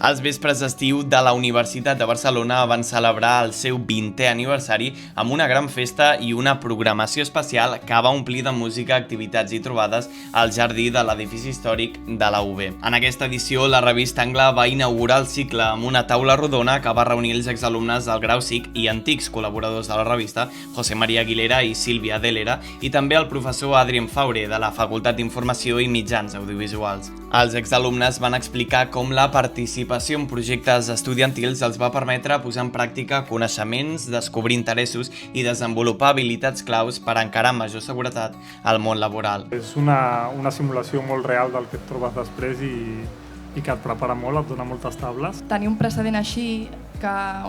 Els vespres d'estiu de la Universitat de Barcelona van celebrar el seu 20è aniversari amb una gran festa i una programació especial que va omplir de música, activitats i trobades al jardí de l'edifici històric de la UB. En aquesta edició, la revista Angle va inaugurar el cicle amb una taula rodona que va reunir els exalumnes del grau SIC i antics col·laboradors de la revista, José María Aguilera i Sílvia Délera, i també el professor Adrien Faure, de la Facultat d'Informació i Mitjans Audiovisuals. Els exalumnes van explicar com la participació en projectes estudiantils els va permetre posar en pràctica coneixements, descobrir interessos i desenvolupar habilitats claus per encarar amb major seguretat al món laboral. És una simulació molt real del que et trobes després i que et prepara molt, et dona moltes tables. Tenir un precedent així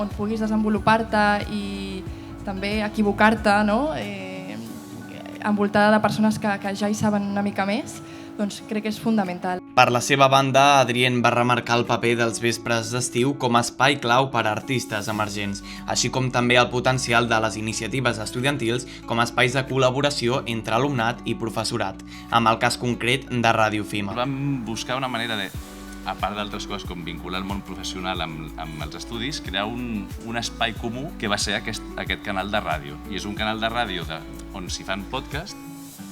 on puguis desenvolupar-te i també equivocar-te, no? Envoltada de persones que ja hi saben una mica més, doncs crec que és fundamental. Per la seva banda, Adrien va remarcar el paper dels vespres d'estiu com a espai clau per a artistes emergents, així com també el potencial de les iniciatives estudiantils com a espais de col·laboració entre alumnat i professorat, amb el cas concret de Ràdio Fima. Vam buscar una manera de, a part d'altres coses com vincular el món professional amb els estudis, crear un espai comú que va ser aquest canal de ràdio. I és un canal de ràdio on s'hi fan podcast,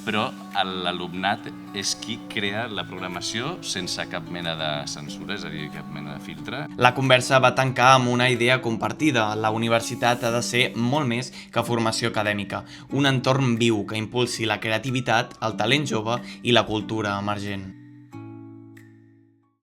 però l'alumnat és qui crea la programació sense cap mena de censura, és a dir, cap mena de filtre. La conversa va tancar amb una idea compartida. La universitat ha de ser molt més que formació acadèmica, un entorn viu que impulsi la creativitat, el talent jove i la cultura emergent.